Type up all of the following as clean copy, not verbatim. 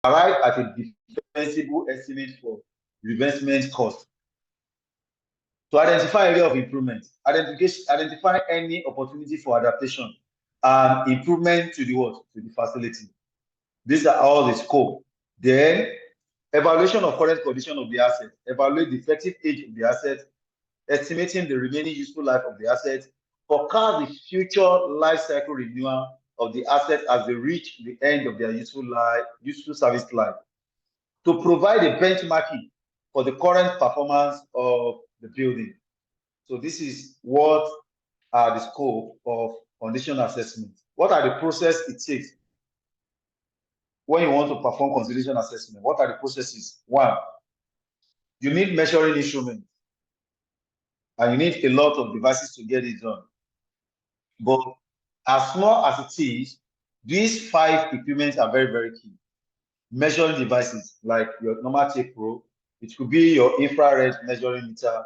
arrive at a defensible estimate for reinvestment cost. To identify area of improvement, identify any opportunity for adaptation and improvement to the what? To the facility. These are all the scope. Then, evaluation of current condition of the asset. Evaluate the effective age of the asset, estimating the remaining useful life of the asset, forecast the future life cycle renewal of the asset as they reach the end of their useful service life. To provide a benchmarking for the current performance of the building. So this is what are the scope of condition assessment. What are the process it takes when you want to perform condition assessment? What are the processes? One, you need measuring instruments, and you need a lot of devices to get it done. But as small as it is, these 5 equipments are very, very key. Measuring devices like your normal tape pro, it could be your infrared measuring meter,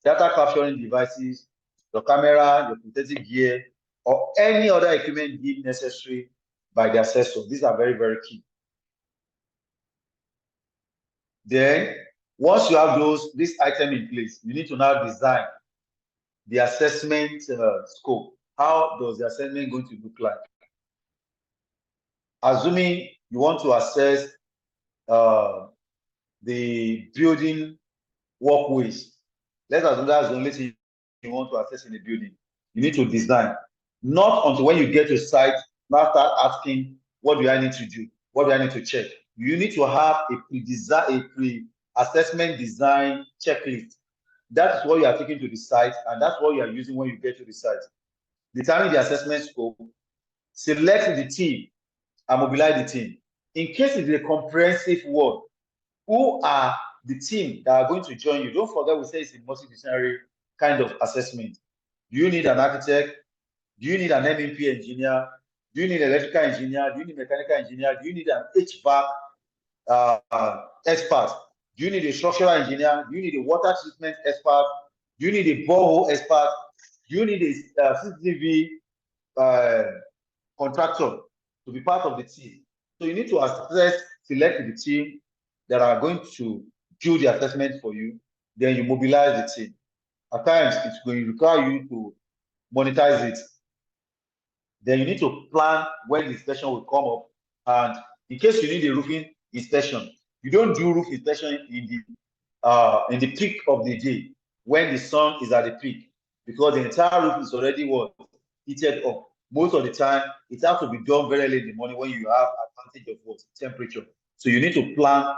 data capturing devices, your camera, your synthetic gear, or any other equipment deemed necessary by the assessor. These are very, very key. Then, once you have this item in place, you need to now design the assessment scope. How does the assessment going to look like? Assuming you want to assess the building walkways, let's assume that's the only thing you want to assess in the building. You need to design. Not until when you get to site, now start asking, what do I need to do? What do I need to check? You need to have a pre-assessment design checklist. That's what you are taking to the site, and that's what you are using when you get to the site. Determine the assessment scope, select the team, and mobilize the team. In case it's a comprehensive work, who are the team that are going to join you? Don't forget, we say it's a multidisciplinary kind of assessment. Do you need an architect? Do you need an MEP engineer? Do you need an electrical engineer? Do you need a mechanical engineer? Do you need an HVAC expert? Do you need a structural engineer? Do you need a water treatment expert? Do you need a borehole expert? Do you need a CCTV contractor to be part of the team? So you need to select the team that are going to do the assessment for you. Then you mobilize the team. At times, it's going to require you to monetize it. Then you need to plan when the inspection will come up. And in case you need a roofing inspection, you don't do roof inspection in the peak of the day when the sun is at the peak, because the entire roof is already heated up. Most of the time, it has to be done very early in the morning when you have advantage of temperature. So you need to plan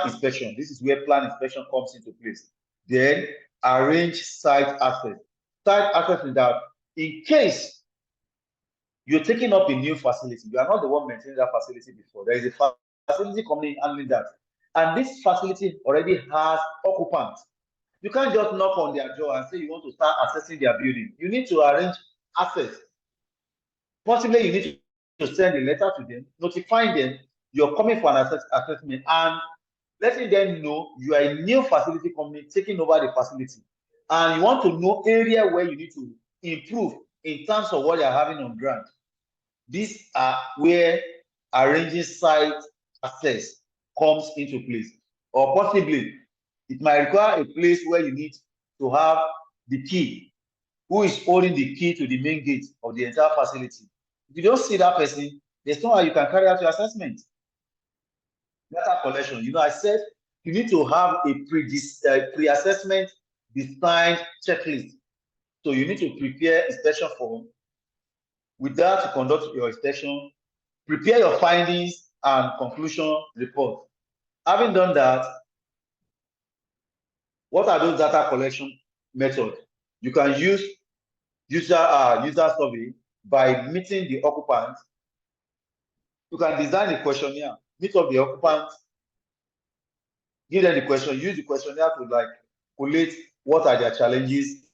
inspection. This is where plan inspection comes into place. Then arrange site access. Site access is that in case you're taking up a new facility, you are not the one maintaining that facility before. There is a facility company handling that. And this facility already has occupants. You can't just knock on their door and say you want to start assessing their building. You need to arrange access. Possibly you need to send a letter to them, notifying them you're coming for an assessment, and letting them know you are a new facility company taking over the facility. And you want to know area where you need to improve in terms of what you're having on ground. These are where arranging site access comes into place. Or possibly, it might require a place where you need to have the key. Who is holding the key to the main gate of the entire facility? If you don't see that person, there's no how you can carry out your assessment. Data collection. I said you need to have a pre-assessment designed checklist. So you need to prepare inspection form. With that, to conduct your inspection, prepare your findings and conclusion report. Having done that, what are those data collection methods? You can use user survey by meeting the occupants. You can design a questionnaire, meet up the occupants, give them the question, use the questionnaire to collate what are their challenges.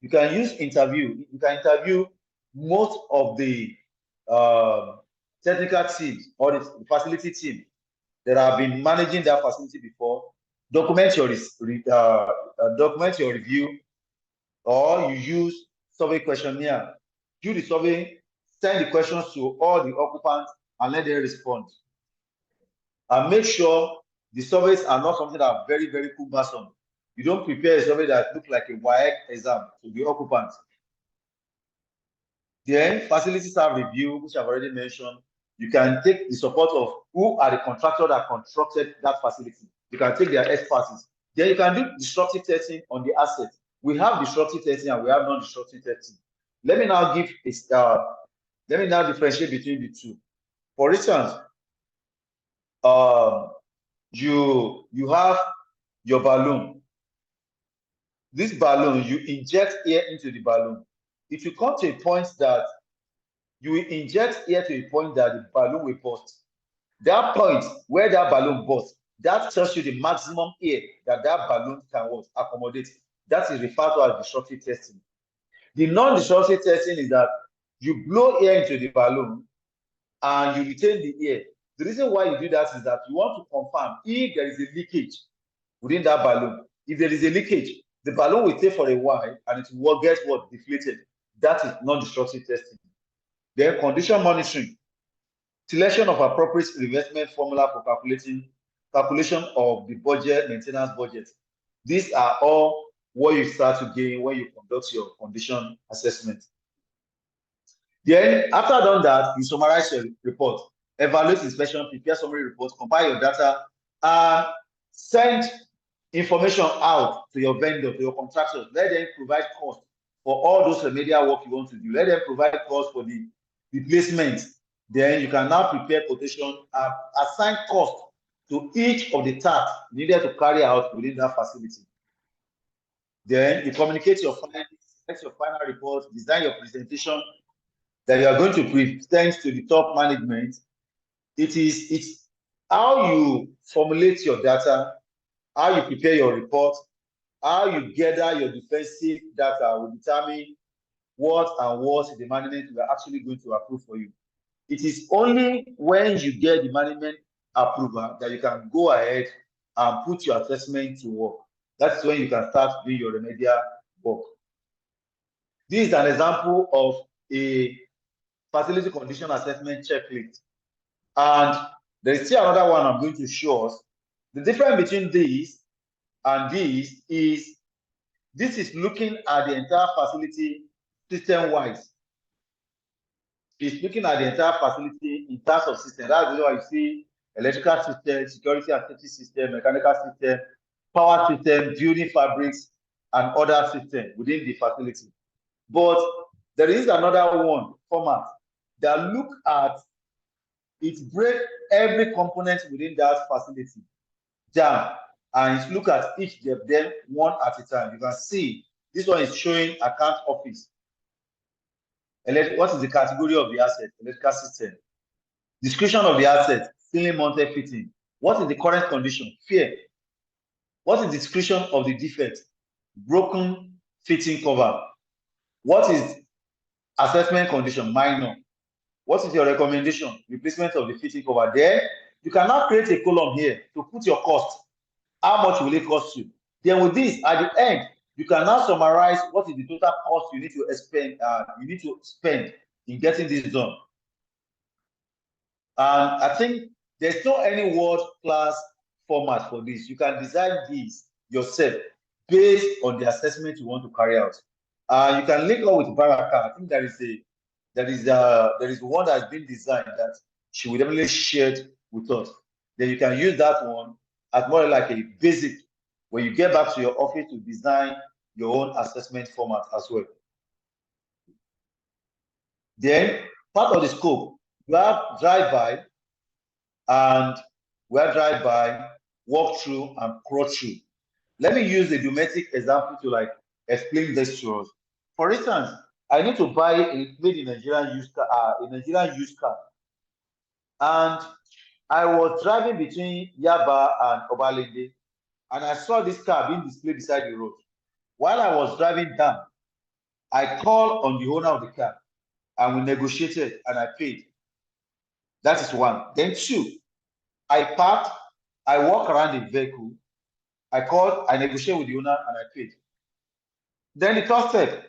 You can use interview. You can interview most of the technical teams or the facility team that have been managing that facility before. Document your review, or you use survey questionnaire. Do the survey, send the questions to all the occupants, and let them respond. And make sure the surveys are not something that are very, very cumbersome. You don't prepare a survey that looks like a WAEC exam to the occupants. Then facilities have review, which I've already mentioned. You can take the support of who are the contractors that constructed that facility. You can take their expertise. Then you can do disruptive testing on the asset. We have disruptive testing and we have non-disruptive testing. Let me now differentiate between the two. For instance, you have your balloon. This balloon, you inject air into the balloon. If you come to a point that you will inject air to a point that the balloon will burst. That point where that balloon bursts, that tells you the maximum air that balloon can accommodate. That is referred to as disruptive testing. The non-disruptive testing is that you blow air into the balloon and you retain the air. The reason why you do that is that you want to confirm if there is a leakage within that balloon. If there is a leakage, the balloon will stay for a while and it will get deflated. That is non-disruptive testing. Then condition monitoring, selection of appropriate investment formula for calculation of the budget, maintenance budget. These are all what you start to gain when you conduct your condition assessment. Then after done that, you summarize your report, evaluate inspection, prepare summary reports, compile your data, and send information out to your vendor, to your contractors. Let them provide cost for all those remedial work you want to do. Let them provide cost for the replacement. Then you can now prepare quotation and assign cost to each of the tasks needed to carry out within that facility. Then you communicate your findings, select your final report, design your presentation that you are going to present to the top management. It's how you formulate your data, how you prepare your report, how you gather your defensive data will determine what the management are actually going to approve for you. It is only when you get the management approval that you can go ahead and put your assessment to work. That's when you can start doing your remedial work. This is an example of a facility condition assessment checklist. And there is still another one I'm going to show us. The difference between this and this is looking at the entire facility system-wise. It's looking at the entire facility in terms of system. That's why you see electrical system, security and safety system, mechanical system, power system, building fabrics, and other systems within the facility. But there is another one format that look at it, break every component within that facility down, and it look at each of them one at a time. You can see this one is showing account office. What is the category of the asset? Electrical system. Description of the asset, ceiling mounted fitting. What is the current condition? Fair. What is the description of the defect? Broken fitting cover. What is assessment condition? Minor. What is your recommendation? Replacement of the fitting cover. Then you can now create a column here to put your cost. How much will it cost you? Then with this, at the end, you can now summarize what is the total cost you need to spend in getting this done. And I think there's no any world-class format for this. You can design this yourself based on the assessment you want to carry out. You can link up with Baraka. I think there is one that has been designed that she will definitely share with us. Then you can use that one as more like a basic when you get back to your office to design your own assessment format as well. Then part of the scope, you have drive-by, and we have drive-by, walk-through, and crawl-through. Let me use a domestic example to explain this to us. For instance, I need to buy a made in Nigerian used car, and I was driving between Yaba and Obalende, and I saw this car being displayed beside the road. While I was driving down, I called on the owner of the car, and we negotiated, and I paid. That is one. Then two, I parked, I walk around the vehicle, I negotiate with the owner, and I paid. Then the third step,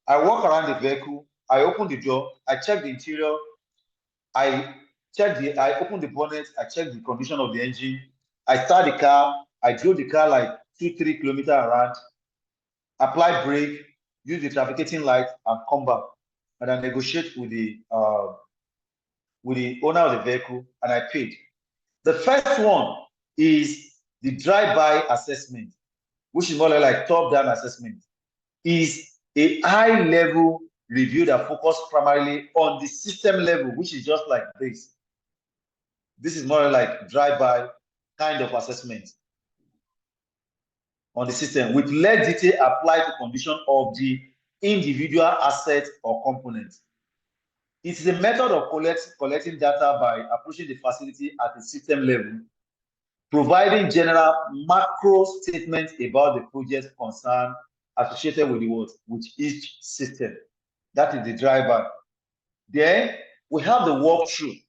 I walk around the vehicle, I open the door, I check the interior, I I open the bonnet, I check the condition of the engine, I start the car, I drove the car like 2-3 kilometers around, apply brake, use the trafficating light, and come back. And I negotiate with the owner of the vehicle, and I paid. The first one is the drive-by assessment, which is more like top-down assessment. Is a high-level review that focuses primarily on the system level, which is just like this. This is more like drive-by kind of assessment on the system, with less detail applied to condition of the individual asset or component. It is a method of collecting data by approaching the facility at the system level, providing general macro statements about the project concern associated with the work with each system. That is the driver. Then we have the walkthrough.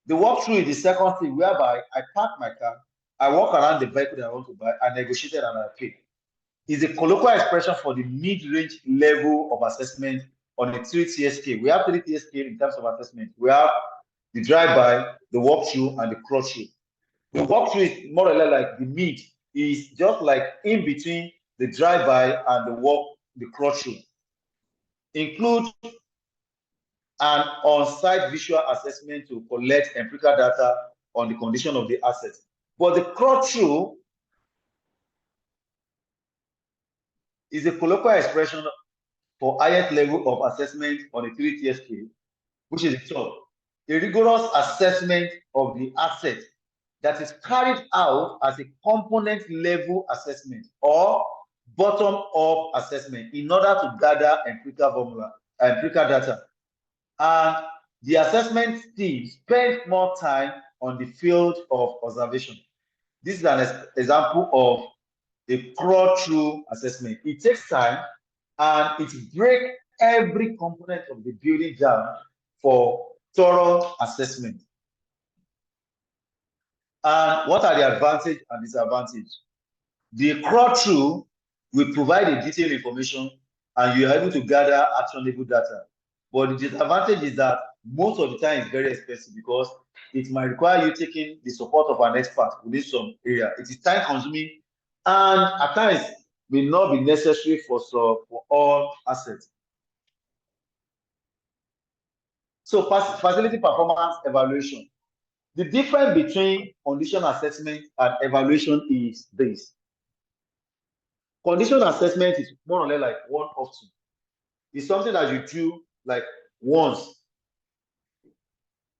The walkthrough is the second thing, whereby I park my car, I walk around the vehicle that I want to buy, I negotiated and I pay. It's a colloquial expression for the mid-range level of assessment on a 3-tier scale. We have 3-tier scale in terms of assessment. We have the drive-by, the walkthrough, and the crawl-through. The walkthrough is more or less like the mid, is just like in between the drive-by and the crawl-through. Include an on-site visual assessment to collect empirical data on the condition of the asset. But the crawl-through is a colloquial expression for highest level of assessment on a 3-tier scale, which is the top. A rigorous assessment of the asset that is carried out as a component level assessment or bottom-up assessment in order to gather empirical data. And the assessment team spend more time on the field of observation. This is an example of a crawl-through assessment. It takes time and it breaks every component of the building down for thorough assessment. And what are the advantages and disadvantages? The crawl-through will provide a detailed information and you're able to gather actionable data. But the disadvantage is that most of the time it's very expensive because it might require you taking the support of an expert within some area. It is time consuming and at times may not be necessary for all assets. So facility performance evaluation. The difference between condition assessment and evaluation is this. Condition assessment is more or less like one-off. It's something that you do like once,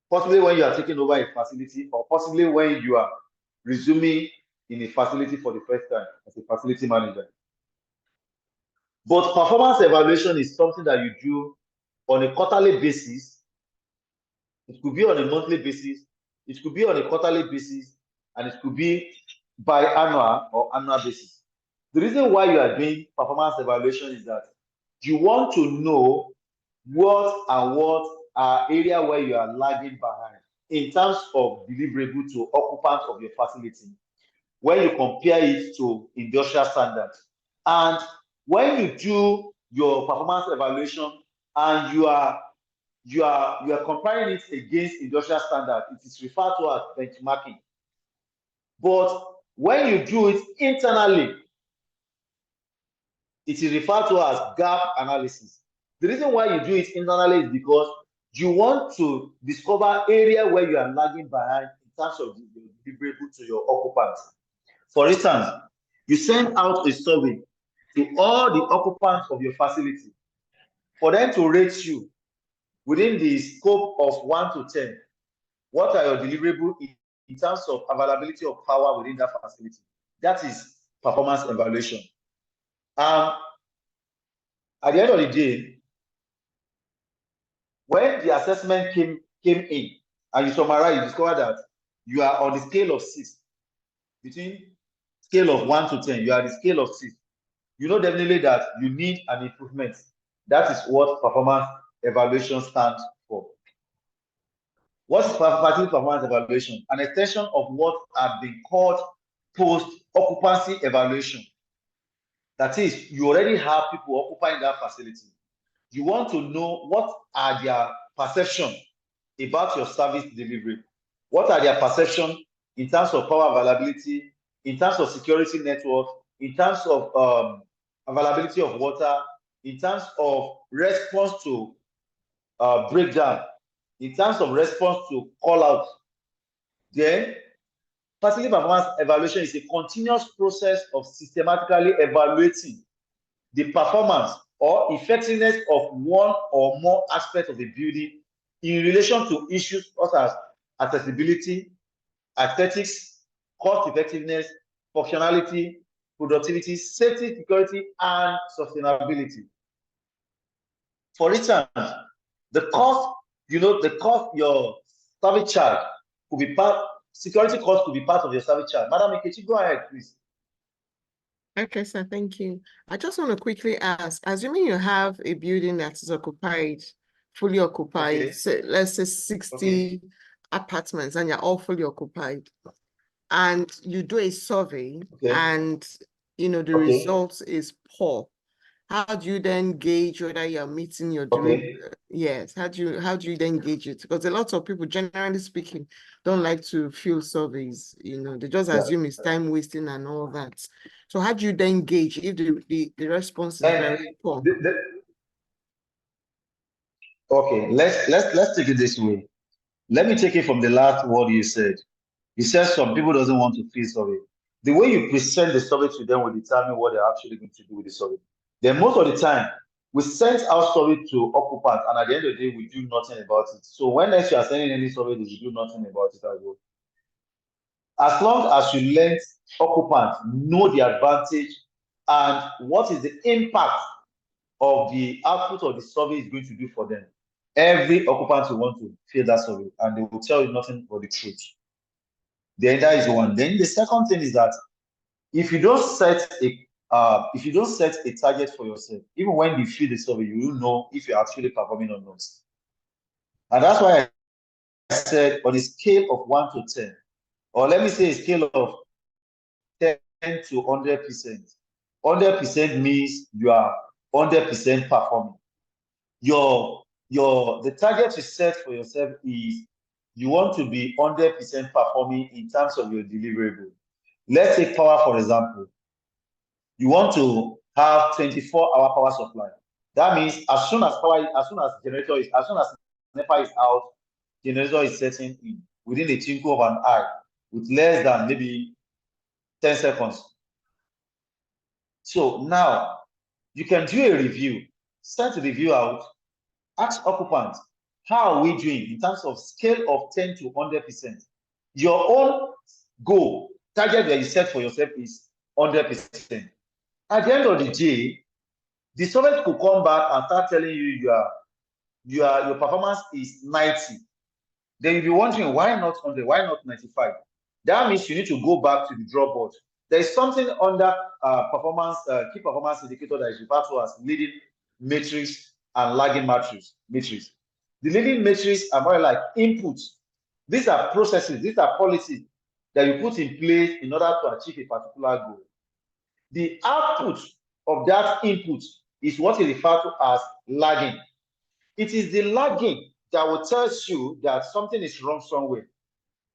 possibly when you are taking over a facility or possibly when you are resuming in a facility for the first time as a facility manager. But performance evaluation is something that you do on a quarterly basis. It could be on a monthly basis, it could be on a quarterly basis, and it could be biannual or annual basis. The reason why you are doing performance evaluation is that you want to know what are area where you are lagging behind in terms of deliverable to occupants of your facility when you compare it to industrial standards. And when you do your performance evaluation and you are comparing it against industrial standard, it is referred to as benchmarking. But when you do it internally, it is referred to as gap analysis. The reason why you do it internally is because you want to discover area where you are lagging behind in terms of deliverable to your occupants. For instance, you send out a survey to all the occupants of your facility for them to rate you within the scope of 1 to 10. What are your deliverables in terms of availability of power within that facility? That is performance evaluation. At the end of the day, when the assessment came in and you summarize, you discover that you are on the scale of 6. Between scale of 1 to 10, you are the scale of 6. You know definitely that you need an improvement. That is what performance evaluation stands for. What is facility performance evaluation? An extension of what has been called post-occupancy evaluation. That is, you already have people occupying that facility. You want to know what are their perception about your service delivery. What are their perceptions in terms of power availability, in terms of security network, in terms of availability of water, in terms of response to breakdown, in terms of response to call out. Then facility performance evaluation is a continuous process of systematically evaluating the performance or effectiveness of one or more aspects of a building in relation to issues such as accessibility, aesthetics, cost effectiveness, functionality, productivity, safety, security, and sustainability. For instance, the cost, the cost your service charge could be part, security cost could be part of your service charge. Madam Ikechi, go ahead, please. Okay, sir, thank you. I just want to quickly ask, assuming you have a building that is occupied, fully occupied, Okay. say, let's say 60 apartments, and you're all fully occupied, and you do a survey, and the result is poor, how do you then gauge whether you're meeting your yes, how do you then gauge it? Because a lot of people, generally speaking, don't like to fill surveys, they just assume it's time wasting and all that. So how do you then gauge if the response is very poor? Okay, let's take it this way. Let me take it from the last word you said. You said some people doesn't want to fill survey. The way you present the survey to them will determine what they're actually going to do with the survey. Then most of the time, we send our survey to occupants, and at the end of the day, we do nothing about it. So when next you are sending any survey, you do nothing about it as well. As long as you let occupants know the advantage and what is the impact of the output of the survey is going to do for them, every occupant will want to fill that survey, and they will tell you nothing but the truth. Then that is one. Then the second thing is that if you don't set a target for yourself, even when you fill the survey, you will know if you're actually performing or not. And that's why I said on a scale of 1 to 10, or let me say a scale of 10 to 100%. 100% means you are 100% performing. The target you set for yourself is you want to be 100% performing in terms of your deliverable. Let's take power, for example. You want to have 24-hour power supply. That means as soon as NEPA is out, generator is setting in within a twinkle of an eye with less than maybe 10 seconds. So now you can do a review, send the review out, ask occupants, how are we doing in terms of scale of 10 to 100%? Your own goal, target that you set for yourself is 100%. At the end of the day, the survey could come back and start telling you your performance is 90. Then you'll be wondering, why not 100? Why not 95? That means you need to go back to the draw board. There is something under key performance indicator that is referred to as leading matrix and lagging matrix. The leading matrix are more like inputs. These are processes, these are policies that you put in place in order to achieve a particular goal. The output of that input is what is referred to as lagging. It is the lagging that will tell you that something is wrong somewhere.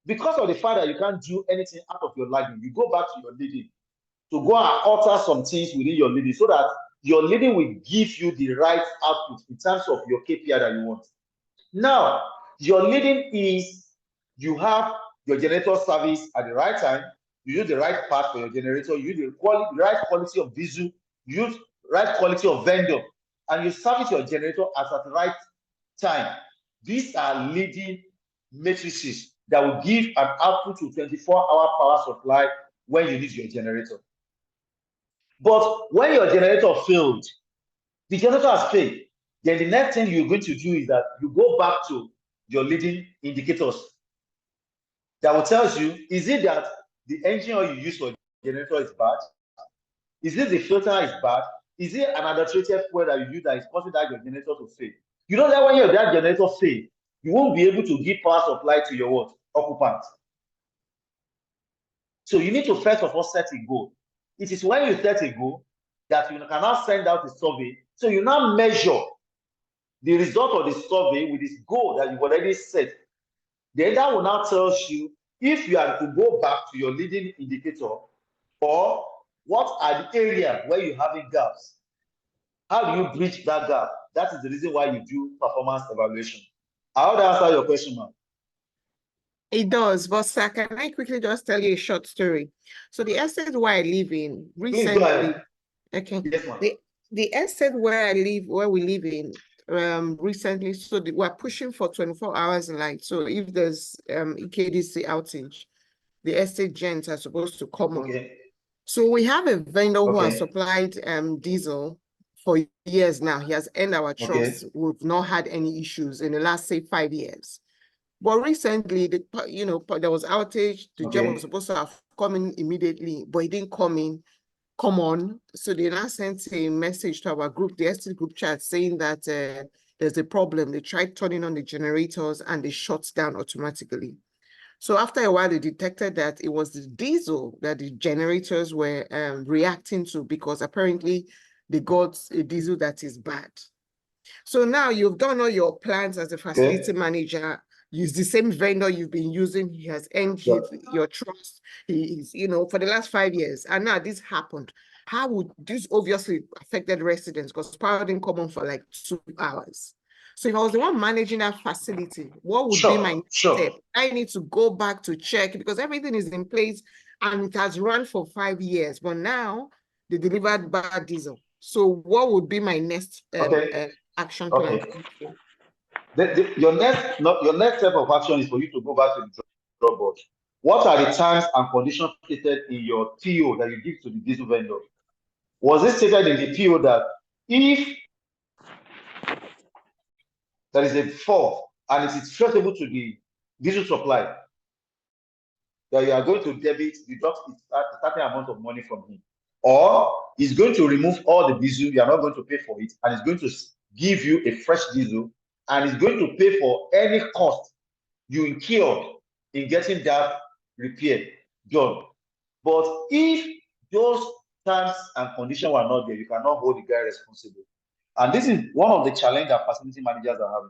Because of the fact that you can't do anything out of your lagging, you go back to your leading to go and alter some things within your leading so that your leading will give you the right output in terms of your KPI that you want. Now, your leading is you have your generator service at the right time, you use the right part for your generator, you use the right quality of diesel, you use right quality of vendor, and you service your generator at the right time. These are leading matrices that will give an output to 24-hour power supply when you need your generator. But when your generator failed, the generator has failed, then the next thing you're going to do is that you go back to your leading indicators that will tell you, is it that the engine oil you use for generator is bad? Is it the filter is bad? Is it an adulterated fuel that you use that is causing that your generator to fail? You know that when that generator fails, you won't be able to give power supply to your what? Occupants. So you need to first of all set a goal. It is when you set a goal that you can now send out a survey. So you now measure the result of the survey with this goal that you've already set, then that will now tell you if you are to go back to your leading indicator, or what are the areas where you're having gaps. How do you bridge that gap? That is the reason why you do performance evaluation. I hope that answer your question, ma'am. It does, but sir, can I quickly just tell you a short story? So the estate where I live in recently, please go ahead. Okay, yes, ma'am. The estate where we live in, recently, so we're pushing for 24 hours light. So if there's EKDC outage, the estate gents are supposed to come on. So we have a vendor who has supplied diesel for years now. He has earned our trust. We've not had any issues in the last, say, 5 years. But recently, there was outage. The gen was supposed to have come in immediately, but he didn't come on. So they now sent a message to our group, the estate group chat, saying that there's a problem. They tried turning on the generators and they shut down automatically. So after a while, they detected that it was the diesel that the generators were reacting to, because apparently they got a diesel that is bad. So now you've done all your plans as a facility manager. Use the same vendor you've been using. He has earned your trust. He is, for the last 5 years. And now this happened. How would this obviously affected residents, because power didn't come on for like 2 hours. So if I was the one managing that facility, what would be my next step? I need to go back to check, because everything is in place and it has run for 5 years. But now they delivered bad diesel. So what would be my next action plan? Your next step of action is for you to go back to the drawing board. What are the terms and conditions stated in your PO that you give to the diesel vendor? Was it stated in the PO that if there is a fault and it is traceable to the diesel supply, that you are going to debit a certain amount of money from him? Or he's going to remove all the diesel, you are not going to pay for it, and he's going to give you a fresh diesel, and he's going to pay for any cost you incurred in getting that repair done. But if those terms and conditions were not there, you cannot hold the guy responsible. And this is one of the challenges that facility managers are having.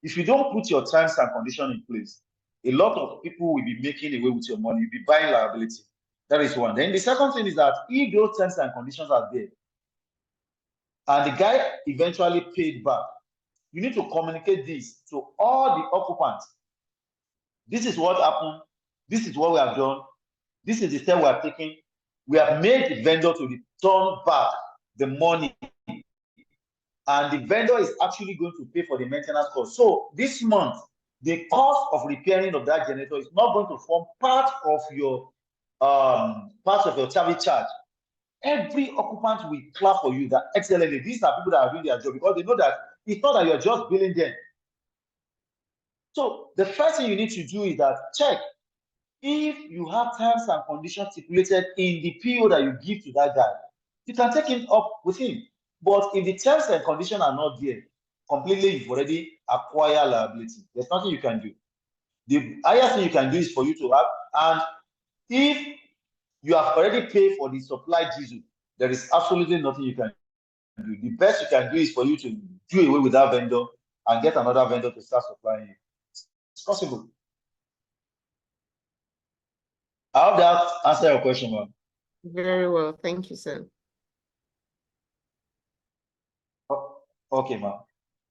If you don't put your terms and conditions in place, a lot of people will be making away with your money. You'll be buying liability. That is one. Then the second thing is that if those terms and conditions are there, and the guy eventually paid back, you need to communicate this to all the occupants. This is what happened. This is what we have done. This is the step we are taking. We have made the vendor to return back the money, and the vendor is actually going to pay for the maintenance cost. So this month, the cost of repairing of that generator is not going to form part of your service charge. Every occupant will clap for you that excellently. These are people that are doing their job, because they know that it's not that you're just billing them. So the first thing you need to do is that check if you have terms and conditions stipulated in the PO that you give to that guy. You can take it up with him. But if the terms and conditions are not there, completely, you've already acquired liability. There's nothing you can do. The highest thing you can do is for you to have, and if you have already paid for the supply diesel, there is absolutely nothing you can do. The best you can do is for you to do away with that vendor and get another vendor to start supplying you. It's possible. I hope that answers your question, ma'am. Very well. Thank you, sir. Okay, ma'am.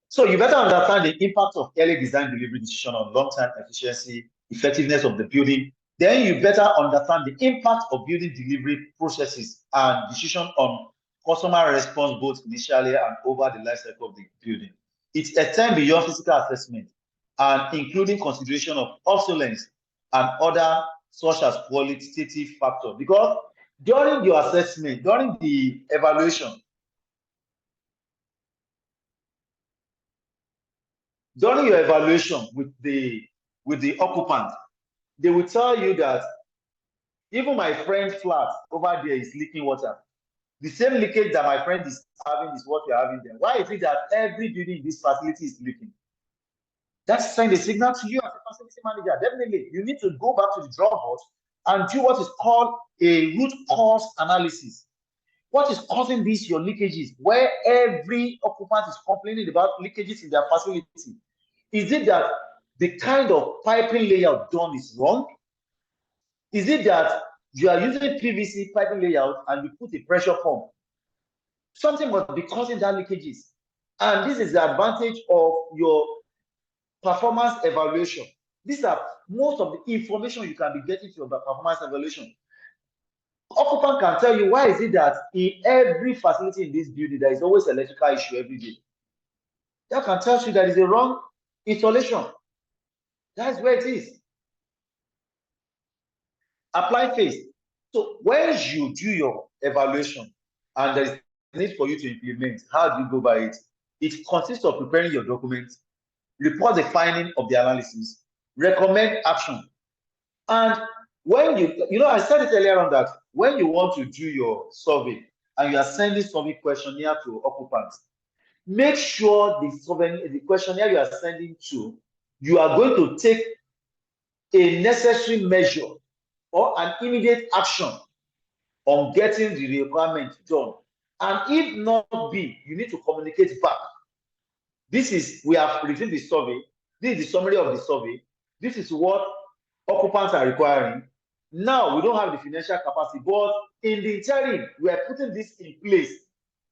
So you better understand the impact of early design delivery decision on long-term efficiency, effectiveness of the building. Then you better understand the impact of building delivery processes and decision on customer response, both initially and over the life cycle of the building. It extends beyond physical assessment and including consideration of obsolescence and other such as qualitative factors. Because during your assessment, during the evaluation, during your evaluation with the occupant, they will tell you that even my friend's flat over there is leaking water. The same leakage that my friend is having is what you're having there. Why is it that every building in this facility is leaking? That's sending a signal to you as a facility manager. Definitely, you need to go back to the drawing board and do what is called a root cause analysis. What is causing these your leakages, where every occupant is complaining about leakages in their facility? Is it that the kind of piping layout done is wrong? Is it that you are using PVC piping layout and you put a pressure pump? Something must be causing that leakages. And this is the advantage of your performance evaluation. These are most of the information you can be getting from the performance evaluation. Occupant can tell you, why is it that in every facility in this building, there is always electrical issue every day? That can tell you that is a wrong installation. That's where it is. Apply phase. So when you do your evaluation and there is need for you to implement, how do you go by it? It consists of preparing your documents, report the finding of the analysis, recommend action. And when I said it earlier on that when you want to do your survey and you are sending survey questionnaire to occupants, make sure the questionnaire you are sending to, you are going to take a necessary measure or an immediate action on getting the requirement done. And if not be, you need to communicate back. We have reviewed the survey. This is the summary of the survey. This is what occupants are requiring. Now we don't have the financial capacity, but in the interim, we are putting this in place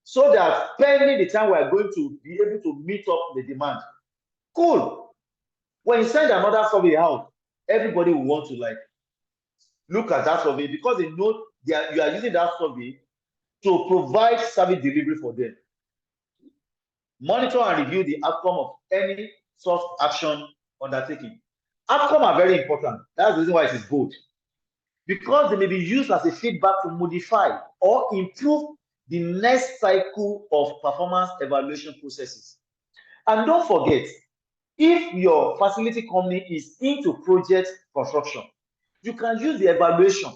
so that pending the time we are going to be able to meet up the demand. Cool. When you send another survey out, everybody will want to look at that survey because they know you are using that survey to provide service delivery for them. Monitor and review the outcome of any such action undertaking. Outcomes are very important. That's the reason why it is good. Because they may be used as a feedback to modify or improve the next cycle of performance evaluation processes. And don't forget, if your facility company is into project construction, you can use the evaluation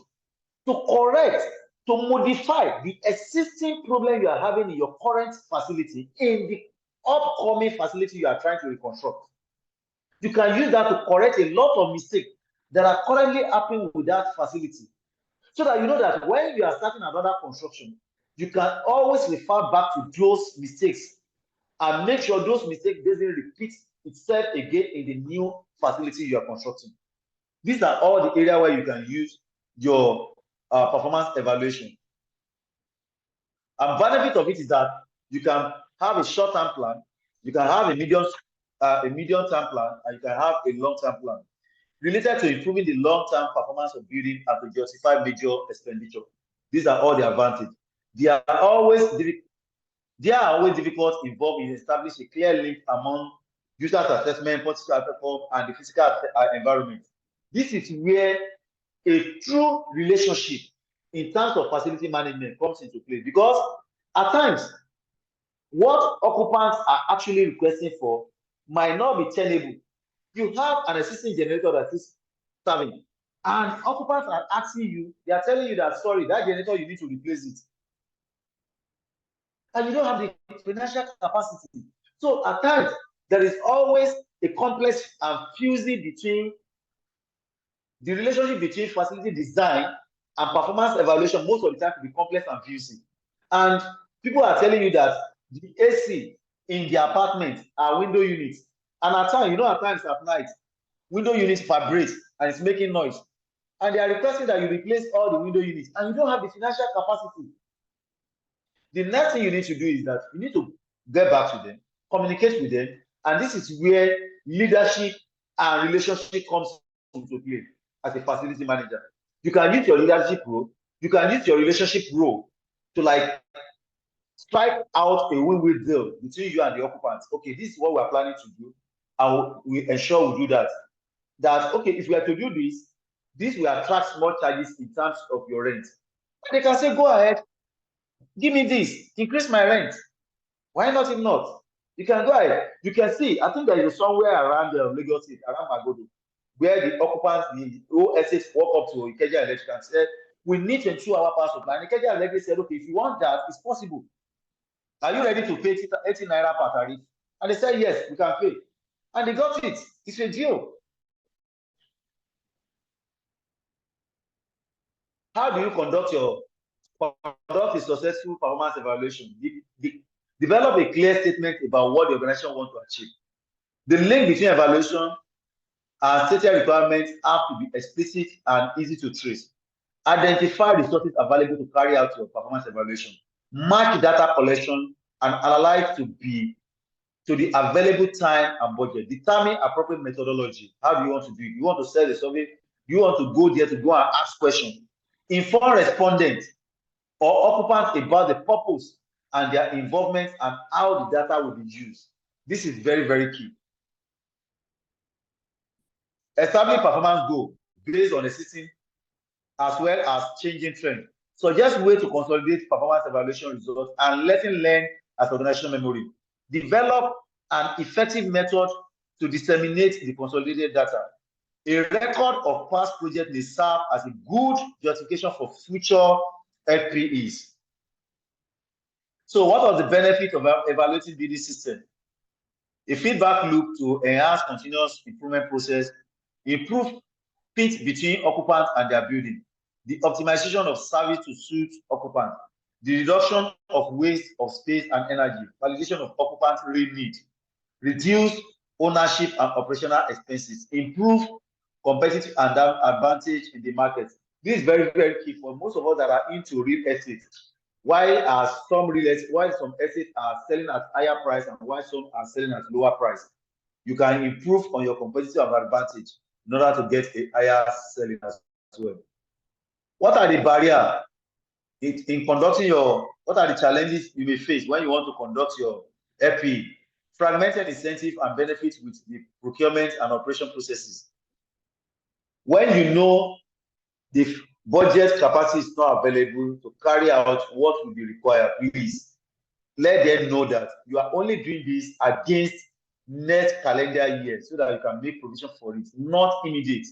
to correct, to modify the existing problem you are having in your current facility in the upcoming facility you are trying to reconstruct. You can use that to correct a lot of mistakes that are currently happening with that facility. So that you know that when you are starting another construction, you can always refer back to those mistakes and make sure those mistakes doesn't repeat itself again in the new facility you are constructing. These are all the areas where you can use your performance evaluation. And benefit of it is that you can have a short-term plan, you can have a medium-term plan, and you can have a long-term plan related to improving the long-term performance of building and to justify major expenditure. These are all the advantages. There are always difficult involved in establishing a clear link among user assessment, political perform, and the physical environment. This is where a true relationship in terms of facility management comes into play, because at times what occupants are actually requesting for might not be tenable. You have an existing generator that is serving, and occupants are asking you, they are telling you that, sorry, that generator, you need to replace it. And you don't have the financial capacity. So at times, there is always a complex and fusing between the relationship between facility design and performance evaluation. Most of the time, can be complex and fusing. And people are telling you that the AC in the apartment are window units. And at times, at times at night, window units vibrate and it's making noise. And they are requesting that you replace all the window units, and you don't have the financial capacity. The next thing you need to do is that you need to get back to them, communicate with them, and this is where leadership and relationship comes into play as a facility manager. You can use your leadership role, you can use your relationship role to strike out a win-win deal between you and the occupants. Okay, this is what we're planning to do, and we ensure we do that. That, okay, if we are to do this will attract small charges in terms of your rent. They can say, go ahead, give me this, increase my rent. Why not if not? You can go ahead. You can see, I think there is somewhere around Lagos State, around Magodo, where the occupants, the OSS walk up to Ikeja Electric and said, we need 22-hour power supply. And Ikeja Electric said, okay, if you want that, it's possible. Are you ready to pay 80 naira per tariff? And they said, yes, we can pay. And they got it. It's a deal. How do you conduct your conduct a successful performance evaluation. Develop a clear statement about what the organization wants to achieve. The link between evaluation and stated requirements have to be explicit and easy to trace. Identify resources available to carry out your performance evaluation. Match data collection and analyze to the available time and budget. Determine appropriate methodology. How do you want to do it? You want to sell the survey? You want to go there to go and ask questions? Inform respondents or occupants about the purpose and their involvement and how the data will be used. This is very, very key. Establish performance goal based on existing as well as changing trend. Suggest way to consolidate performance evaluation results and lesson learned as organizational memory. Develop an effective method to disseminate the consolidated data. A record of past projects may serve as a good justification for future FPEs. So what was the benefit of evaluating BD system? A feedback loop to enhance continuous improvement process, improve fit between occupants and their building, the optimization of service to suit occupants, the reduction of waste of space and energy, validation of occupants' real need, reduce ownership and operational expenses, improve competitive advantage in the market. This is very, very key for most of us that are into real estate. Why some estates are selling at higher price and why some are selling at lower price? You can improve on your competitive advantage in order to get a higher selling as well. What are the barriers in conducting what are the challenges you may face when you want to conduct your FP? Fragmented incentive and benefits with the procurement and operation processes. When you know the budget capacity is not available to carry out what will be required, please let them know that you are only doing this against next calendar year so that you can make provision for it, not immediate.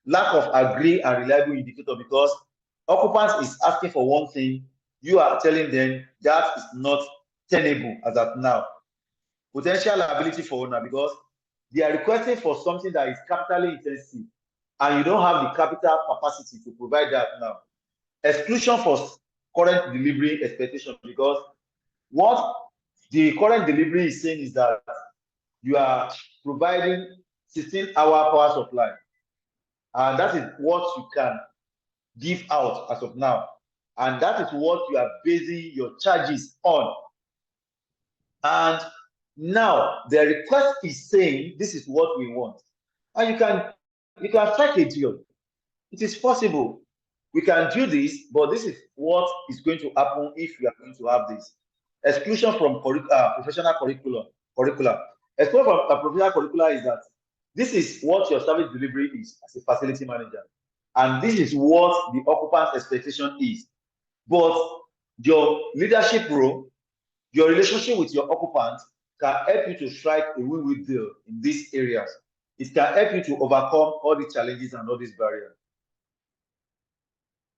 Lack of agree and reliable indicator, because occupants is asking for one thing, you are telling them that is not tenable as at now. Potential liability for owner, because they are requesting for something that is capitally intensive and you don't have the capital capacity to provide that now. Exclusion for current delivery expectation, because what the current delivery is saying is that you are providing 16-hour power supply, and that is what you can give out as of now, and that is what you are basing your charges on. And now the request is saying this is what we want, and you can strike a deal. It is possible. We can do this, but this is what is going to happen if we are going to have this. Exclusion from professional curricula. Exclusion from professional curricula is that this is what your service delivery is as a facility manager, and this is what the occupant's expectation is. But your leadership role, your relationship with your occupant can help you to strike a win-win deal in these areas. It can help you to overcome all the challenges and all these barriers.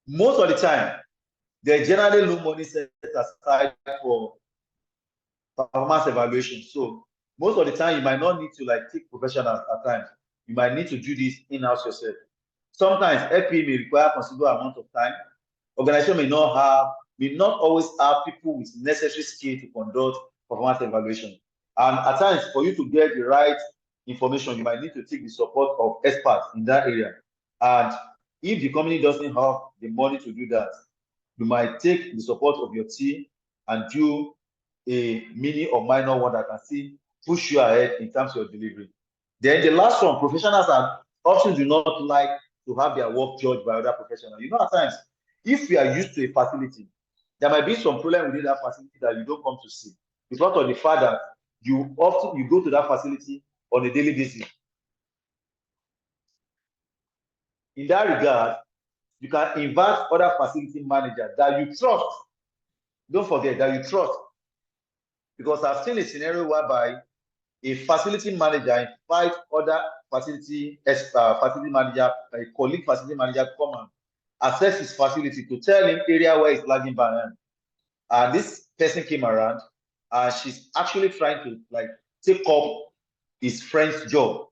Most of the time, there's generally no money set aside for performance evaluation. So most of the time, you might not need to take professionals at times. You might need to do this in-house yourself. Sometimes FP may require considerable amount of time. Organization may not always have people with necessary skill to conduct performance evaluation. And at times, for you to get the right information, you might need to take the support of experts in that area. And if the company doesn't have the money to do that, you might take the support of your team and do a mini or minor one that can still push you ahead in terms of your delivery. Then the last one, professionals often do not like to have their work judged by other professionals. You know, at times, if you are used to a facility, there might be some problem within that facility that you don't come to see. Because of the fact that you go to that facility on a daily basis. In that regard, you can invite other facility managers that you trust. Don't forget that you trust. Because I've seen a scenario whereby a facility manager invite other facility manager, a colleague facility manager, come and assess his facility to tell him area where he's lagging behind. And this person came around and she's actually trying to take up his friend's job.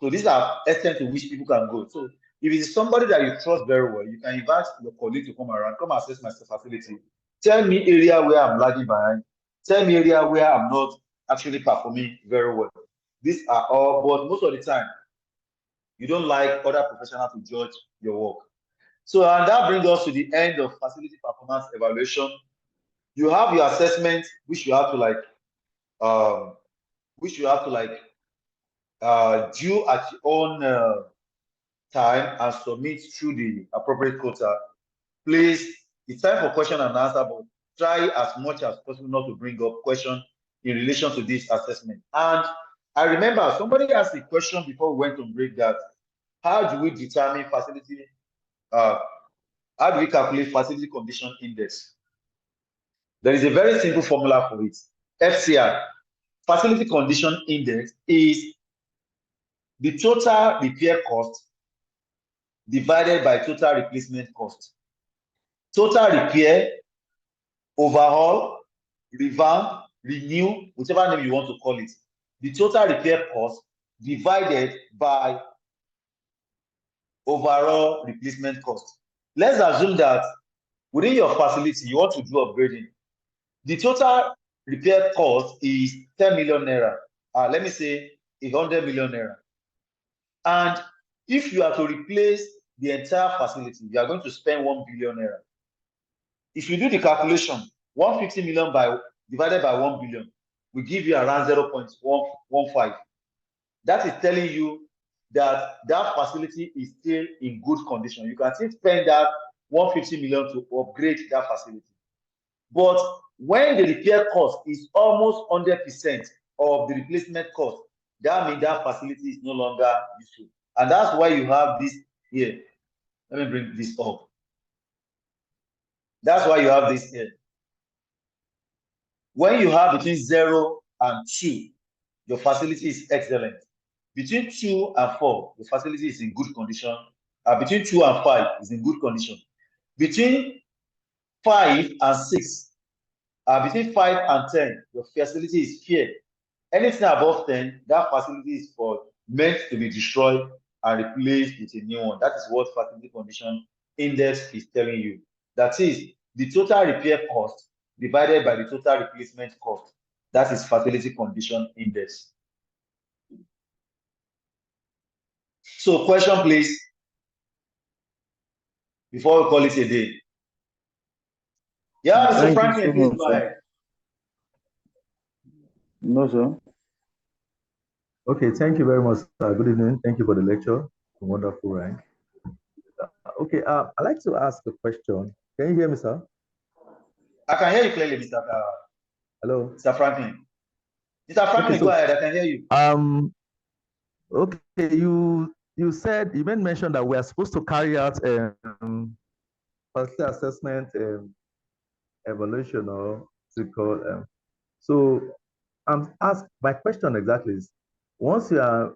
So these are extent to which people can go. So If it's somebody that you trust very well, you can invite your colleague to come around, come assess my facility. Tell me area where I'm lagging behind. Tell me area where I'm not actually performing very well. These are all, but most of the time, you don't like other professionals to judge your work. So, and that brings us to the end of facility performance evaluation. You have your assessment, which you have to due at your own time and submit through the appropriate quota. Please, it's time for question and answer, but try as much as possible not to bring up questions in relation to this assessment. And I remember somebody asked a question before we went on break that how do we determine facility, how do we calculate facility condition index? There is a very simple formula for it. FCA, facility condition index, is the total repair cost divided by total replacement cost. Total repair, overhaul, revamp, renew, whichever name you want to call it. The total repair cost divided by overall replacement cost. Let's assume that within your facility, you want to do upgrading. The total repair cost is 10 million naira. Let me say 100 million naira. And if you are to replace the entire facility, you are going to spend 1 billion naira. If you do the calculation, 150 million divided by 1 billion will give you around 0.115. That is telling you that that facility is still in good condition. You can still spend that 150 million to upgrade that facility. But when the repair cost is almost 100% of the replacement cost, that means that facility is no longer useful. And that's why you have this here. Let me bring this up. That's why you have this here. When you have between 0 and 2, your facility is excellent. Between 2 and 4, the facility is in good condition. Between 2 and 5 is in good condition. Between 5 and 6, between 5 and 10, your facility is fair. Anything above 10, that facility is meant to be destroyed and replaced with a new one. That is what facility condition index is telling you. That is the total repair cost divided by the total replacement cost. That is facility condition index. So question, please, before we call it a day. Yeah, Mr. Franklin, please go ahead. No, sir. Okay, thank you very much, sir. Good evening. Thank you for the lecture. Wonderful rank. Okay, I'd like to ask a question. Can you hear me, sir? I can hear you clearly, Mr. Hello? Mr. Franklin. Mr. Franklin, okay, so, go ahead. I can hear you. Okay, you made mention that we are supposed to carry out facility assessment evaluation, or what's it called? So I'm asked, my question exactly is, once you are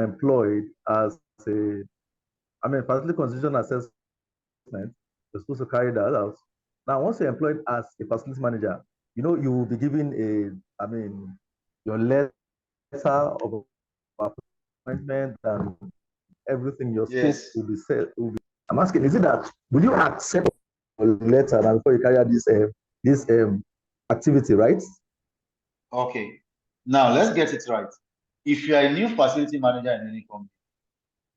employed as facility condition assessment, you're supposed to carry that out. Now, once you're employed as a facility manager, you will be given your letter of appointment and everything. Your scope will be set. I'm asking, is it that will you accept a letter before you carry out this activity, right? Okay. Now let's get it right. If you are a new facility manager in any company,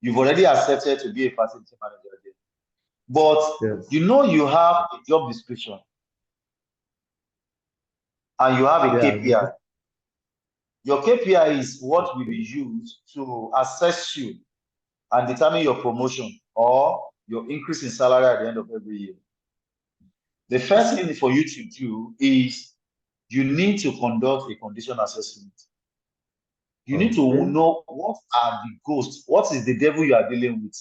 you've already accepted to be a facility manager there. But you have a job description and you have a KPI. Your KPI is what will be used to assess you and determine your promotion or your increase in salary at the end of every year. The first thing for you to do is you need to conduct a condition assessment. You need to know what are the ghosts, what is the devil you are dealing with.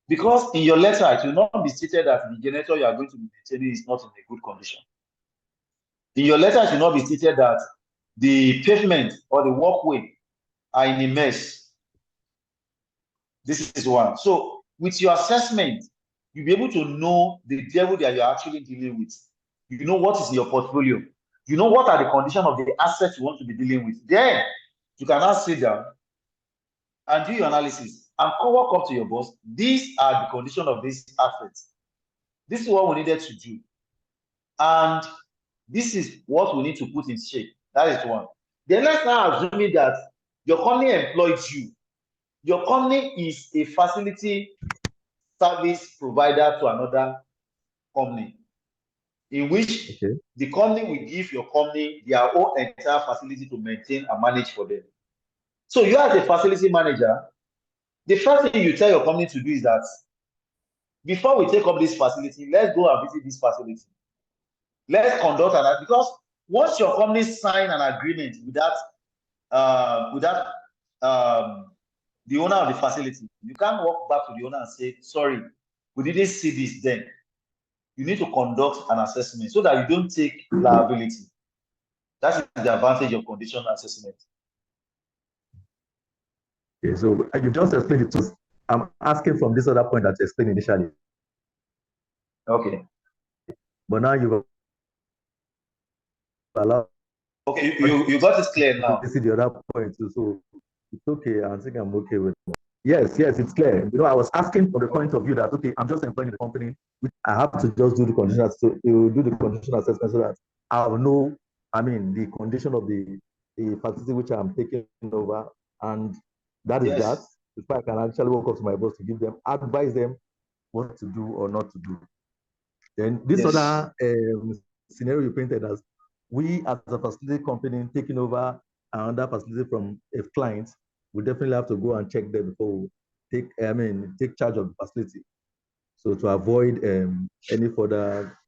Because in your letter, it will not be stated that the generator you are going to be maintaining is not in a good condition. In your letter, it will not be stated that the pavement or the walkway are in a mess. This is one. So with your assessment, you'll be able to know the devil that you're actually dealing with. You know what is in your portfolio. You know what are the conditions of the assets you want to be dealing with. Then you can now sit down and do your analysis. and walk up to your boss. These are the condition of these assets. This is what we needed to do. And this is what we need to put in shape. That is one. Then let's now assume that your company employed you. Your company is a facility service provider to another company, in which the company will give your company their own entire facility to maintain and manage for them. So you as a facility manager, the first thing you tell your company to do is that before we take up this facility, let's go and visit this facility. Let's conduct an, because once your company sign an agreement with that, the owner of the facility, you can't walk back to the owner and say, sorry, we didn't see this then. You need to conduct an assessment so that you don't take liability. That is the advantage of conditional assessment. Okay, so you just explained it to us. I'm asking from this other point that you explained initially. Okay. But now you've allowed. Okay, you got it clear now. You see the other point too, so it's okay. I think I'm okay with it. Yes, it's clear. You know, I was asking from the point of view that okay, I'm just employing the company, which I have to just do the conditional, so you do the conditional assessment so that I'll know, I mean, the condition of the facility which I'm taking over, and that is that. If I can actually walk up to my boss to give them, advise them what to do or not to do. Then this other scenario you painted as we as a facility company taking over another facility from a client, we definitely have to go and check them before we take charge of the facility. So to avoid any further,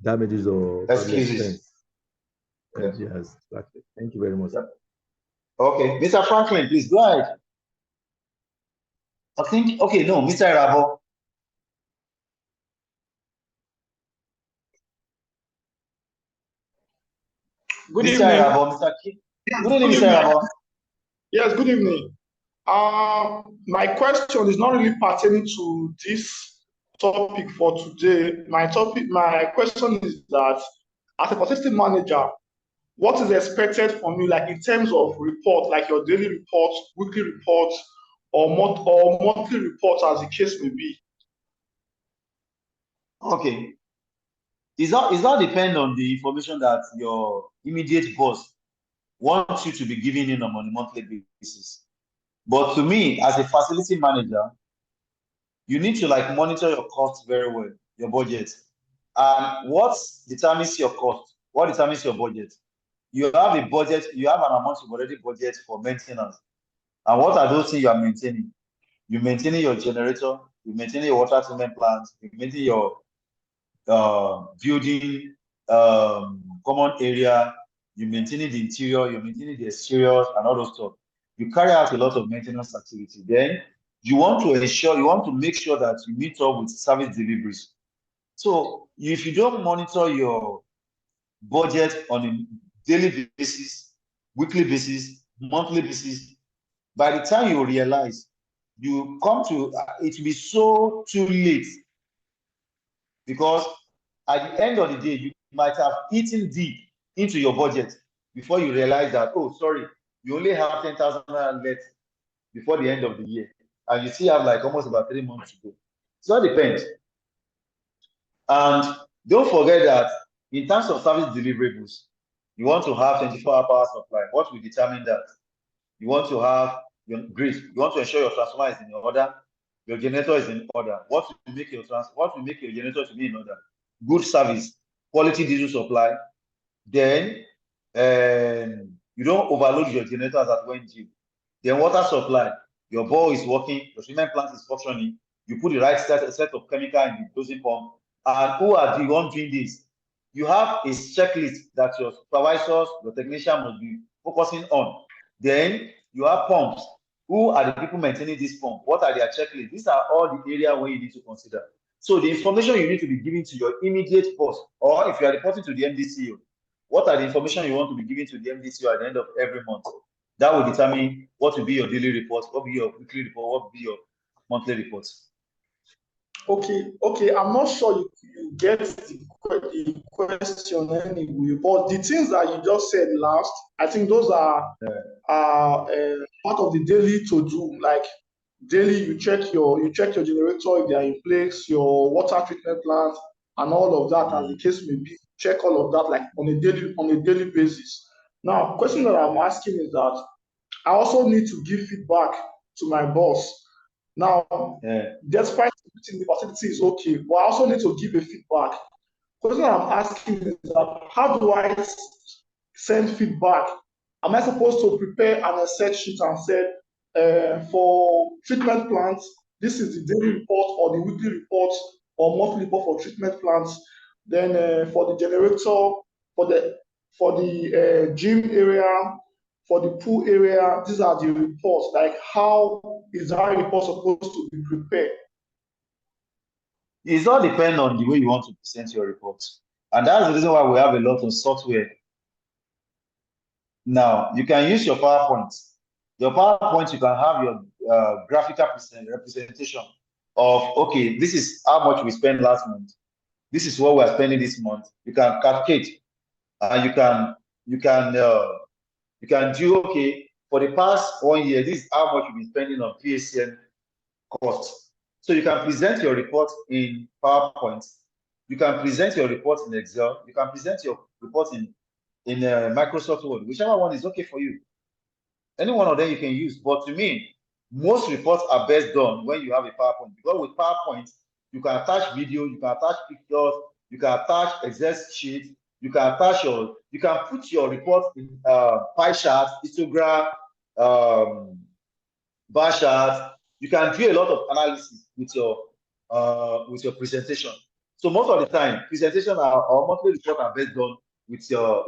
damages or excuses. Yes, exactly. Thank you very much. Okay, Mr. Franklin, please go ahead. I think, okay, no, Mr. Rabo. Good Mr. evening. Rabo, Mr. King. Good evening, Mr. Rabo. Yes, good evening. My question is not really pertaining to this topic for today. My question is that as a facility manager, what is expected from you, like in terms of report, like your daily reports, weekly reports, or monthly reports, as the case may be? Okay. Is that depend on the information that your immediate boss wants you to be giving in on a monthly basis? But to me, as a facility manager, you need to like monitor your costs very well, your budget. And what determines your cost? What determines your budget? You have a budget, you have an amount you've already budgeted for maintenance. And what are those things you are maintaining? You're maintaining your generator, you're maintaining your water treatment plants, you're maintaining your building common area, you're maintaining the interior, you're maintaining the exterior, and all those stuff. You carry out a lot of maintenance activity. Then you want to make sure that you meet up with service deliveries. So if you don't monitor your budget on a daily basis, weekly basis, monthly basis, by the time you realize, you come to it will be so too late, because at the end of the day, you might have eaten deep into your budget before you realize that, oh, sorry, you only have 10,000 left before the end of the year, and you still have like almost about 3 months to go. So it depends. And don't forget that in terms of service deliverables, you want to have 24-hour power supply. What will determine that? You want to have your grid. You want to ensure your transformer is in order, your generator is in order. What will make your generator to be in order? Good service, quality diesel supply. Then you don't overload your generators at when due. Then water supply. Your bore is working, your treatment plant is functioning. You put the right set of chemical in the dosing pump. And who are the one doing this? You have a checklist that your supervisors, your technician must be focusing on. Then you have pumps. Who are the people maintaining this pump? What are their checklists? These are all the areas where you need to consider. So the information you need to be giving to your immediate boss, or if you are reporting to the MDCO, what are the information you want to be giving to the MDCO at the end of every month? That will determine what will be your daily report, what will be your weekly report, what will be your monthly reports. Okay. I'm not sure you get the question anyway, but the things that you just said last, I think those are part of the daily to do. Like daily you check your generator if they are in place, your water treatment plant, and all of that, as the case may be. Check all of that like on a daily basis. Now, question that I'm asking is that I also need to give feedback to my boss. Now, despite the facility is okay, but I also need to give a feedback. The question I'm asking is that how do I send feedback? Am I supposed to prepare an Excel sheet and say, for treatment plants, this is the daily report or the weekly report or monthly report for treatment plants? Then for the generator, for the gym area, for the pool area, these are the reports. Like, how is that report supposed to be prepared? It all depends on the way you want to present your reports. And that's the reason why we have a lot of software. Now, you can use your PowerPoint. Your PowerPoint, you can have your graphical representation of, okay, this is how much we spent last month. This is what we are spending this month. You can calculate, and you can do, okay, for the past 1 year, this is how much you've been spending on PACN costs. So you can present your report in PowerPoint. You can present your report in Excel. You can present your report in Microsoft Word, whichever one is okay for you. Any one of them you can use. But to me, most reports are best done when you have a PowerPoint, because with PowerPoint, you can attach video, you can attach pictures, you can attach Excel sheets, you can put your report in pie charts, histogram, bar charts. You can do a lot of analysis with your presentation. So most of the time, presentation or monthly report are best done with your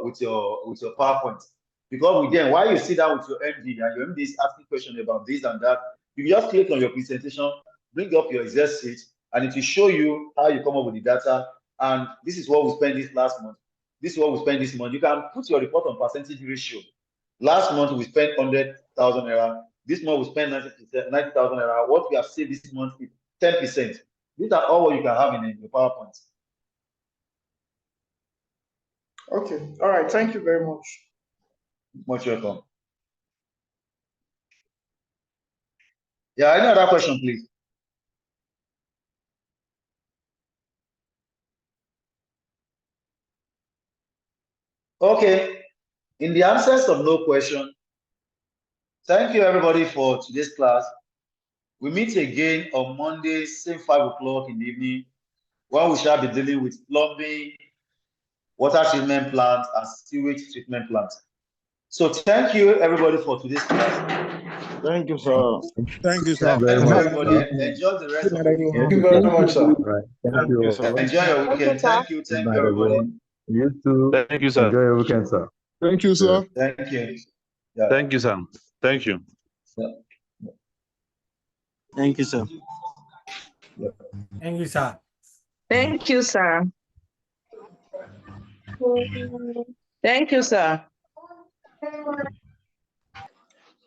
PowerPoint. Because again, while you sit down with your MD and your MD is asking questions about this and that, you just click on your presentation, bring up your Excel sheet, and it will show you how you come up with the data. And this is what we spent this last month. This is what we spent this month. You can put your report on percentage ratio. Last month we spent 100,000 naira. This month we spent 90,000 naira. What we have saved this month is 10%. These are all what you can have in your PowerPoint. Okay. All right. Thank you very much. Much welcome. Yeah, any other question, please? Okay. In the absence of no question, thank you everybody for today's class. We meet again on Monday, same 5 o'clock in the evening, where we shall be dealing with plumbing, water treatment plants, and sewage treatment plants. So thank you everybody for today's class. Thank you, sir. Thank you, sir. Thank you, everybody. Enjoy the rest of the week. Thank you very much, sir. Right. Thank you. sir. Enjoy your weekend. Thank you, everybody. You too. Thank you, sir. Enjoy your weekend, sir. Thank you, sir. Thank you. Yeah. Thank you, sir. Thank you. Yeah. Thank you, sir. Yeah. Thank you, sir. Thank you, sir. Thank you, sir.